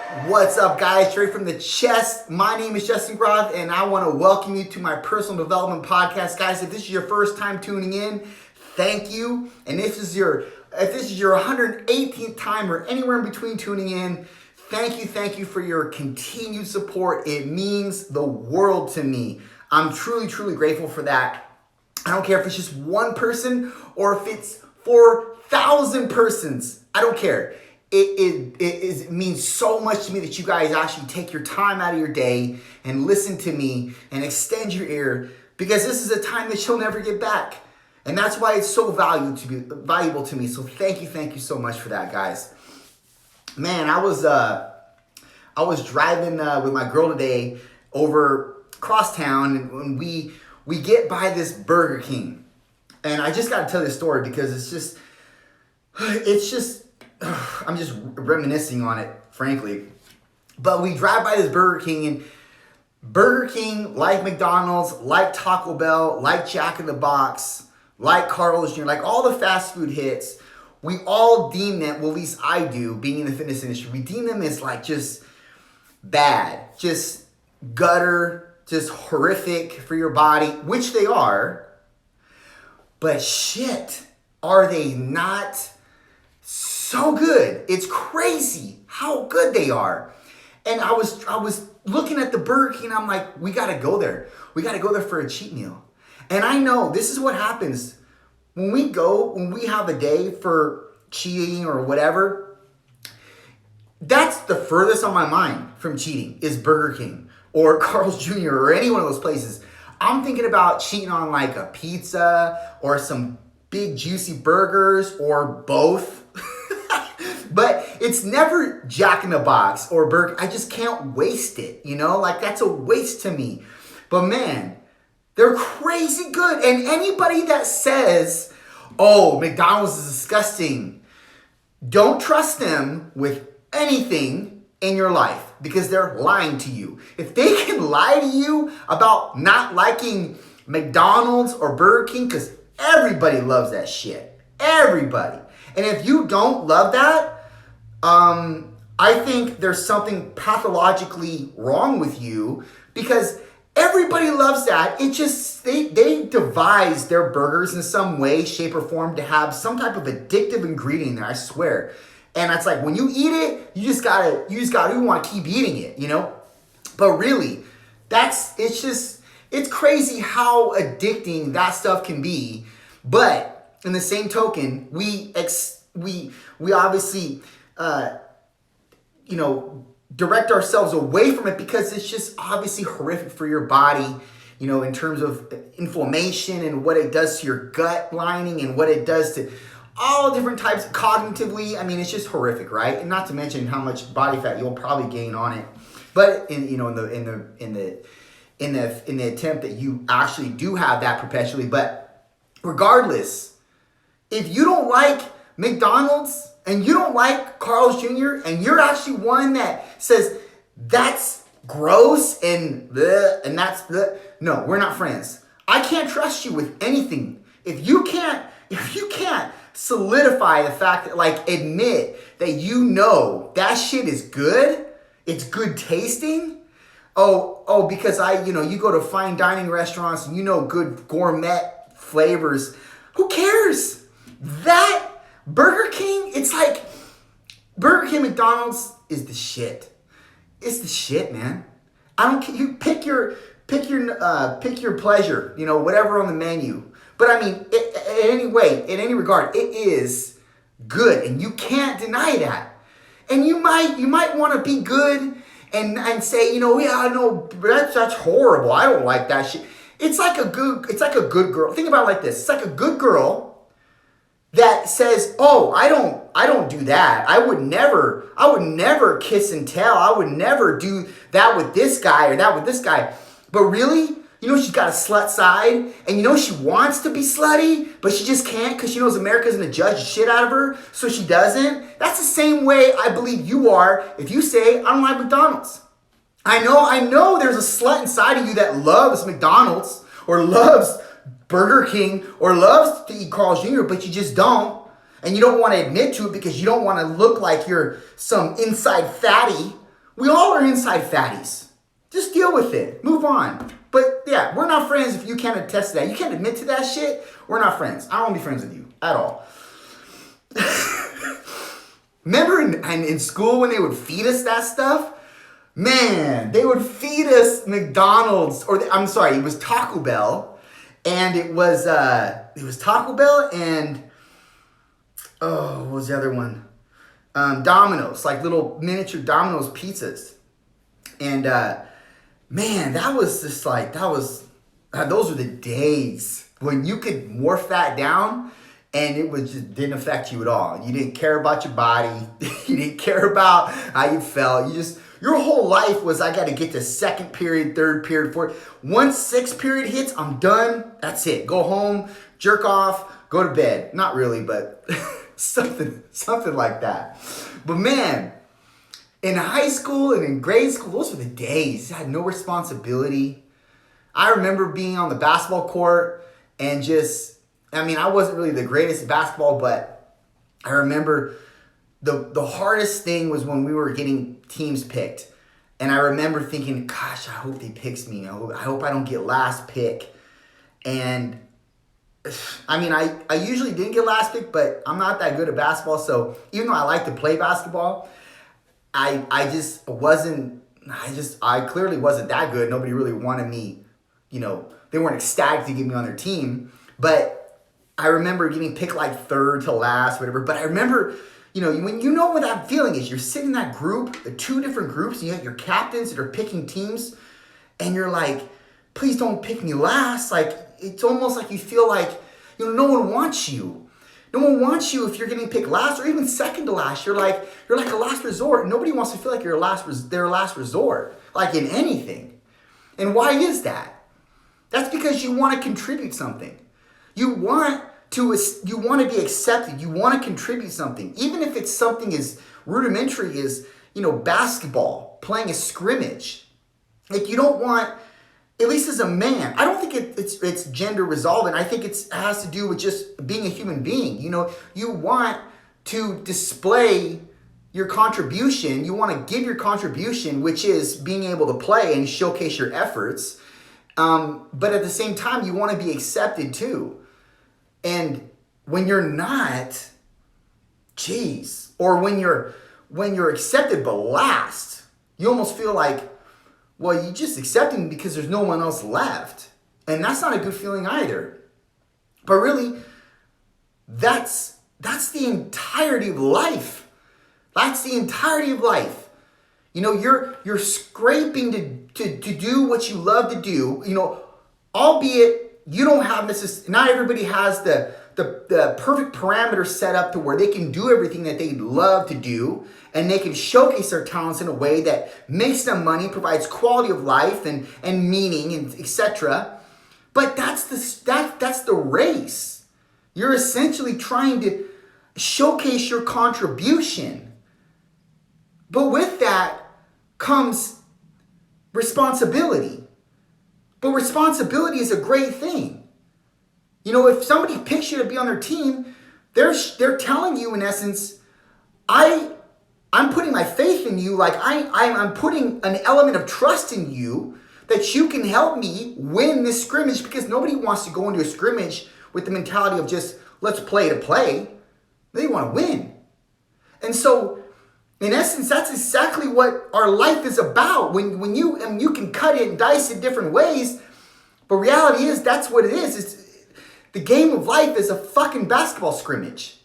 What's up, guys? Straight from the chest. My name is Justin Groth, and I want to welcome you to my personal development podcast, guys. If this is your first time tuning in, thank you. And if this is your 118th time or anywhere in between tuning in, thank you for your continued support. It means the world to me. I'm truly grateful for that. I don't care if it's just one person or if it's 4,000 persons. I don't care. It means so much to me that you guys actually take your time out of your day and listen to me and extend your ear, because this is a time that you'll never get back. And that's why it's so valuable to me. So thank you so much for that, guys. Man, I was driving with my girl today over across town, and we get by this Burger King. And I just got to tell this story because it's just I'm just reminiscing on it, frankly. But we drive by this Burger King, and Burger King, like McDonald's, like Taco Bell, like Jack in the Box, like Carl's Jr., like all the fast food hits, we all deem them, well, at least I do, being in the fitness industry, we deem them as like just bad, just gutter, just horrific for your body, which they are. But shit, are they not so good? It's crazy how good they are. And I was looking at the Burger King, and I'm like, we gotta go there. We gotta go there for a cheat meal. And I know this is what happens when we have a day for cheating or whatever. That's the furthest on my mind from cheating is Burger King or Carl's Jr. or any one of those places. I'm thinking about cheating on like a pizza or some big juicy burgers or both. But it's never Jack in the Box or Burger. I just can't waste it, Like, that's a waste to me. But man, they're crazy good. And anybody that says, oh, McDonald's is disgusting, don't trust them with anything in your life, because they're lying to you. If they can lie to you about not liking McDonald's or Burger King, because everybody loves that shit. Everybody. And if you don't love that, I think there's something pathologically wrong with you, because everybody loves that. It just, they devise their burgers in some way, shape, or form to have some type of addictive ingredient there, I swear. And it's like when you eat it, you want to keep eating it, But really, it's crazy how addicting that stuff can be. But in the same token, we obviously direct ourselves away from it because it's just obviously horrific for your body, in terms of inflammation and what it does to your gut lining and what it does to all different types cognitively. I mean, it's just horrific, right? And not to mention how much body fat you'll probably gain on it. But in the attempt that you actually do have that perpetually. But regardless, if you don't like McDonald's and you don't like Carl's Jr. and you're actually one that says that's gross and bleh, and that's bleh, no, we're not friends. I can't trust you with anything. If you can't solidify the fact that, like, admit that that shit is good, it's good tasting. Because you go to fine dining restaurants and good gourmet flavors. Who cares? That Burger King, it's like Burger King, McDonald's is the shit. It's the shit, man. I don't care. You pick your pleasure, whatever on the menu. But I mean, in any regard, it is good, and you can't deny that. And you might want to be good and say, yeah, no, that's horrible. I don't like that shit. It's like a good girl. Think about it like this. It's like a good girl that says, oh, I don't do that. I would never kiss and tell. I would never do that with this guy or that with this guy. But really, she's got a slut side, and she wants to be slutty, but she just can't because she knows America's going to judge the shit out of her, so she doesn't. That's the same way I believe you are if you say, I don't like McDonald's. I know there's a slut inside of you that loves McDonald's or loves Burger King or loves to eat Carl's Jr., but you just don't. And you don't want to admit to it because you don't want to look like you're some inside fatty We all are inside fatties. Just deal with it. Move on. But yeah, we're not friends if you can't attest to that. You can't admit to that shit. We're not friends. I don't want to be friends with you at all. Remember in school when they would feed us that stuff? Man, they would feed us McDonald's, it was Taco Bell, and it was Taco Bell and what was the other one? Domino's, like little miniature Domino's pizzas, and man, those were the days when you could morph that down. And it didn't affect you at all. You didn't care about your body. You didn't care about how you felt. Your whole life was, I got to get to second period, third period, fourth. Once sixth period hits, I'm done. That's it. Go home, jerk off, go to bed. Not really, but something like that. But man, in high school and in grade school, those were the days. I had no responsibility. I remember being on the basketball court and I wasn't really the greatest at basketball, but I remember the hardest thing was when we were getting teams picked. And I remember thinking, gosh, I hope they picks me. I hope I don't get last pick. And I usually didn't get last pick, but I'm not that good at basketball. So even though I like to play basketball, I clearly wasn't that good. Nobody really wanted me, they weren't ecstatic to get me on their team. But I remember getting picked like third to last, whatever. But I remember, when you know what that feeling is, you're sitting in that group, the two different groups, and you have your captains that are picking teams, and you're like, please don't pick me last. Like, it's almost like you feel like, no one wants you. No one wants you if you're getting picked last or even second to last. You're like a last resort. Nobody wants to feel like you're their last resort, like in anything. And why is that? That's because you want to contribute something. You want to be accepted. You want to contribute something. Even if it's something as rudimentary as, basketball, playing a scrimmage. Like, you don't want, at least as a man, I don't think it's gender resolvent. I think it has to do with just being a human being. You want to display your contribution. You want to give your contribution, which is being able to play and showcase your efforts. But at the same time, you want to be accepted too. And when you're not, or when you're accepted but last, you almost feel like, well, you just accepting because there's no one else left. And that's not a good feeling either. But really, that's the entirety of life. That's the entirety of life. You're scraping to do what you love to do, albeit you don't have not everybody has the perfect parameters set up to where they can do everything that they love to do, and they can showcase their talents in a way that makes them money, provides quality of life and meaning, and etc. But that's the race. You're essentially trying to showcase your contribution. But with that comes responsibility. But responsibility is a great thing. If somebody picks you to be on their team, they're telling you in essence, I'm putting my faith in you, like I'm putting an element of trust in you that you can help me win this scrimmage, because nobody wants to go into a scrimmage with the mentality of just let's play to play. They want to win. And so in essence, that's exactly what our life is about. When you can cut it and dice it different ways, but reality is that's what it is. The game of life is a fucking basketball scrimmage.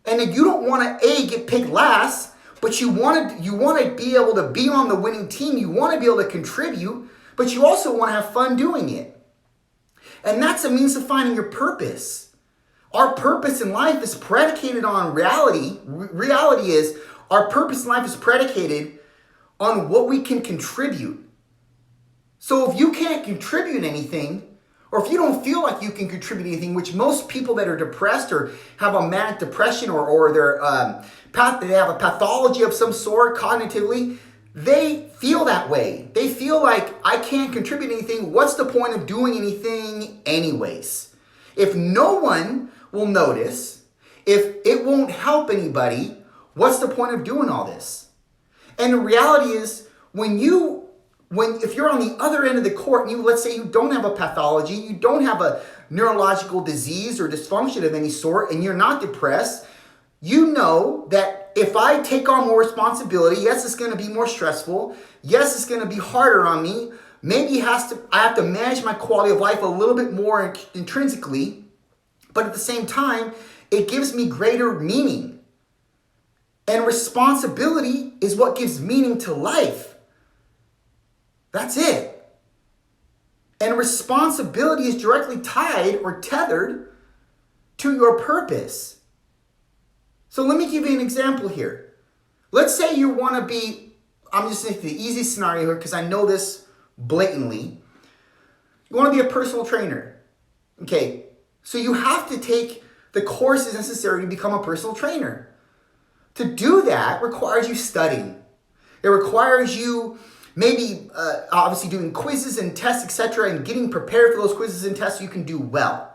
And if you don't want to get picked last, but you want to be able to be on the winning team, you want to be able to contribute, but you also want to have fun doing it. And that's a means of finding your purpose. Our purpose in life is predicated on reality. Reality is our purpose in life is predicated on what we can contribute. So if you can't contribute anything, or if you don't feel like you can contribute anything, which most people that are depressed or have a manic depression or they have a pathology of some sort cognitively, they feel that way. They feel like, I can't contribute anything. What's the point of doing anything anyways? If no one will notice, if it won't help anybody, what's the point of doing all this? And the reality is, if you're on the other end of the court and let's say you don't have a pathology, you don't have a neurological disease or dysfunction of any sort, and you're not depressed, you know that if I take on more responsibility, yes, it's going to be more stressful. Yes, it's going to be harder on me. Maybe I have to manage my quality of life a little bit more intrinsically, but at the same time, it gives me greater meaning. And responsibility is what gives meaning to life. That's it. And responsibility is directly tied or tethered to your purpose. So let me give you an example here. Let's say you want to be, I'm just thinking the easy scenario here because I know this blatantly. You want to be a personal trainer. Okay, so you have to take the courses necessary to become a personal trainer. To do that requires you studying. It requires you maybe obviously doing quizzes and tests, etc., and getting prepared for those quizzes and tests so you can do well.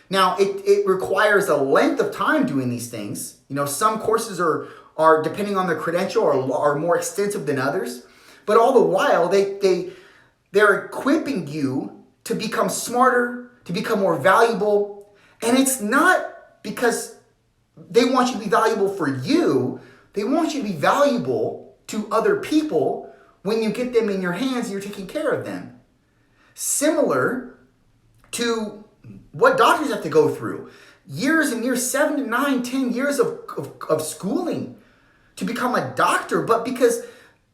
Now, it requires a length of time doing these things. You know, some courses are depending on their credential, are more extensive than others. But all the while, they're equipping you to become smarter, to become more valuable. And it's not because they want you to be valuable for you. They want you to be valuable to other people when you get them in your hands and you're taking care of them. Similar to what doctors have to go through. Years and years, 7 to 9, 10 years of schooling to become a doctor, but because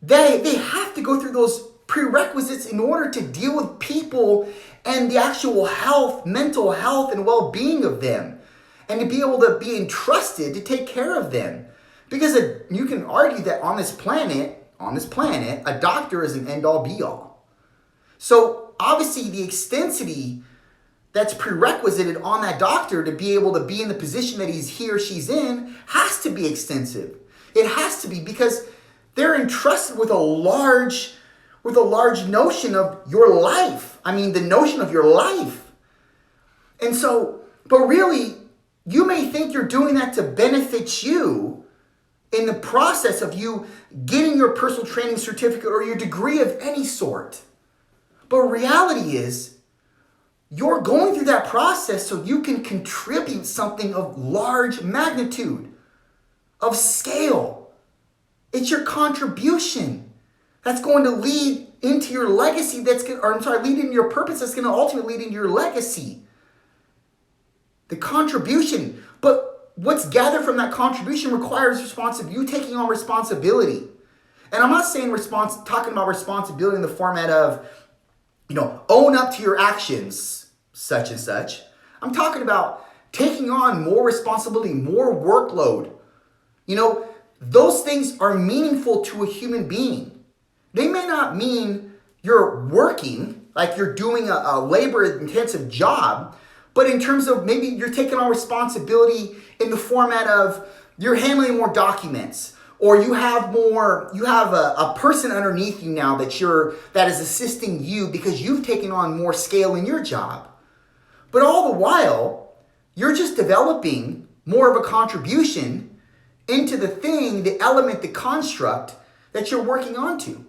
they have to go through those prerequisites in order to deal with people and the actual health, mental health and well-being of them, and to be able to be entrusted to take care of them. Because you can argue that on this planet, a doctor is an end-all be-all. So obviously the extensity that's prerequisited on that doctor to be able to be in the position that he or she's in has to be extensive. It has to be because they're entrusted with a large notion of your life. I mean, the notion of your life. And so, but really, you may think you're doing that to benefit you in the process of you getting your personal training certificate or your degree of any sort. But reality is, you're going through that process so you can contribute something of large magnitude, of scale. It's your contribution that's going to lead into your legacy lead into your purpose that's going to ultimately lead into your legacy. The contribution. But what's gathered from that contribution requires you taking on responsibility. And I'm not saying talking about responsibility in the format of, own up to your actions, such and such. I'm talking about taking on more responsibility, more workload. Those things are meaningful to a human being. They may not mean you're working, like you're doing a labor-intensive job, but in terms of maybe you're taking on responsibility in the format of you're handling more documents, or you have a person underneath you now that is assisting you because you've taken on more scale in your job. But all the while, you're just developing more of a contribution into the thing, the element, the construct that you're working onto.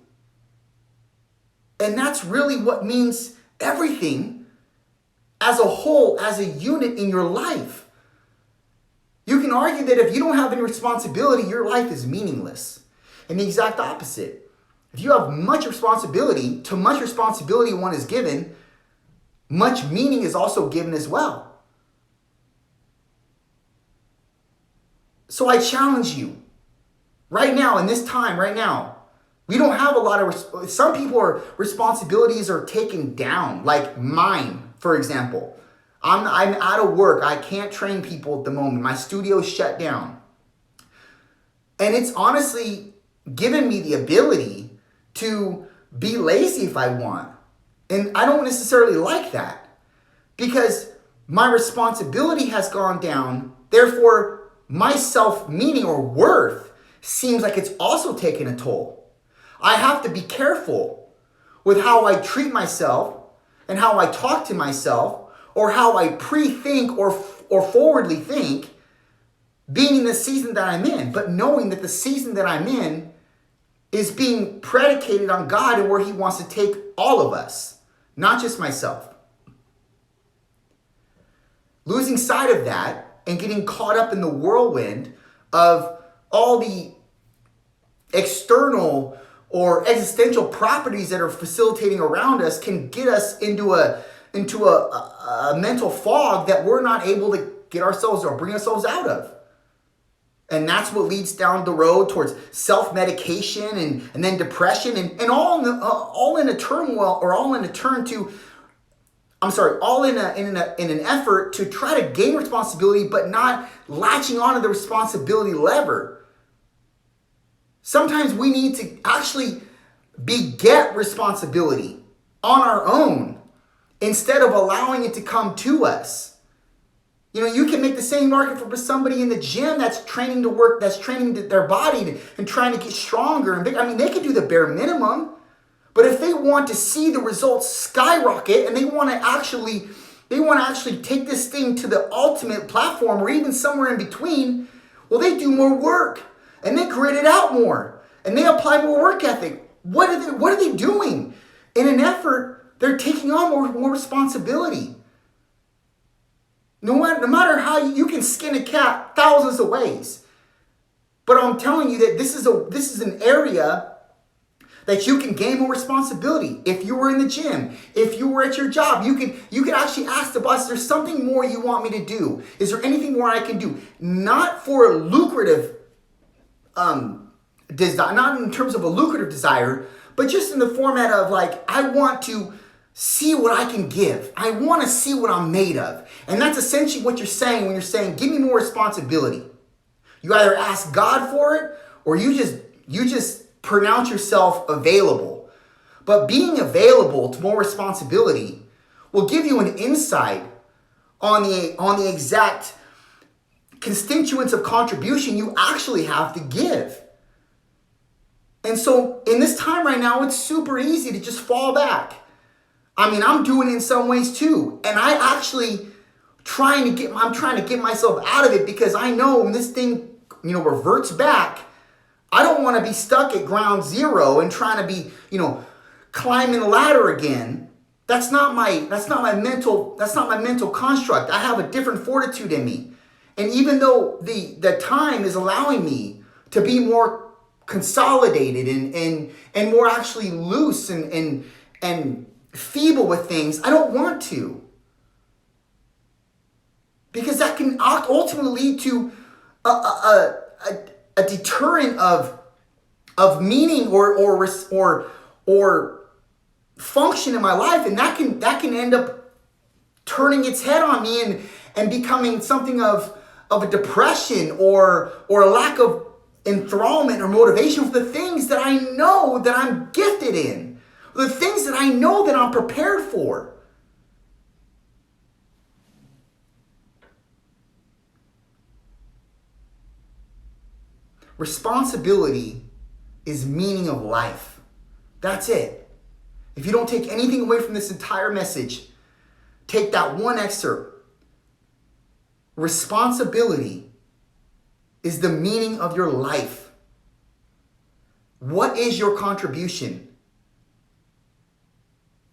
And that's really what means everything as a whole, as a unit in your life. You can argue that if you don't have any responsibility, your life is meaningless. And the exact opposite. If you have much responsibility, to much responsibility one is given, much meaning is also given as well. So I challenge you, right now, in this time, right now, we don't have a lot of, some people responsibilities are taken down, like mine, for example. I'm out of work. I can't train people at the moment. My studio's shut down. And it's honestly given me the ability to be lazy if I want. And I don't necessarily like that because my responsibility has gone down. Therefore, my self-meaning or worth seems like it's also taken a toll. I have to be careful with how I treat myself and how I talk to myself, or how I pre-think or forwardly think, being in the season that I'm in, but knowing that the season that I'm in is being predicated on God and where he wants to take all of us, not just myself. Losing sight of that and getting caught up in the whirlwind of all the external or existential properties that are facilitating around us can get us into a mental fog that we're not able to get ourselves or bring ourselves out of. And that's what leads down the road towards self-medication and then depression and all in an effort to try to gain responsibility, but not latching onto the responsibility lever. Sometimes we need to actually beget responsibility on our own instead of allowing it to come to us. You know, you can make the same argument for somebody in the gym that's training to work, that's training their body and trying to get stronger and bigger. I mean, they can do the bare minimum, but if they want to see the results skyrocket and they want to actually take this thing to the ultimate platform or even somewhere in between, well, they do more work and they grit it out more and they apply more work ethic. What are they doing? In an effort, they're taking on more responsibility. No matter how you can skin a cat thousands of ways. But I'm telling you that this is an area that you can gain more responsibility. If you were in the gym, if you were at your job, you could actually ask the boss, there's something more you want me to do? Is there anything more I can do? Not for a lucrative desire, not in terms of a lucrative desire, but just in the format of like, I want to see what I can give. I want to see what I'm made of. And that's essentially what you're saying when you're saying, give me more responsibility. You either ask God for it or you just pronounce yourself available. But being available to more responsibility will give you an insight on the exact constituents of contribution you actually have to give. And so in this time right now, it's super easy to just fall back. I mean, I'm doing it in some ways too. And I'm trying to get myself out of it because I know when this thing, reverts back, I don't want to be stuck at ground zero and trying to be, climbing the ladder again. That's not my mental construct. I have a different fortitude in me. And even though the time is allowing me to be more consolidated and more actually loose and feeble with things, I don't want to. Because that can ultimately lead to a deterrent of meaning or function in my life, and that can end up turning its head on me and becoming something of a depression or a lack of enthrallment or motivation for the things that I know that I'm gifted in, the things that I know that I'm prepared for. Responsibility is meaning of life. That's it. If you don't take anything away from this entire message, take that one excerpt. Responsibility is the meaning of your life. What is your contribution?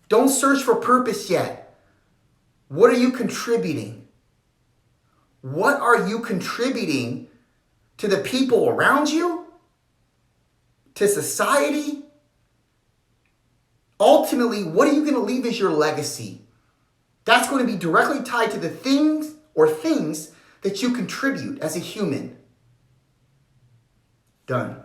Don't search for purpose yet. What are you contributing? What are you contributing to the people around you? To society? Ultimately, what are you going to leave as your legacy? That's going to be directly tied to the things that you contribute as a human. Done.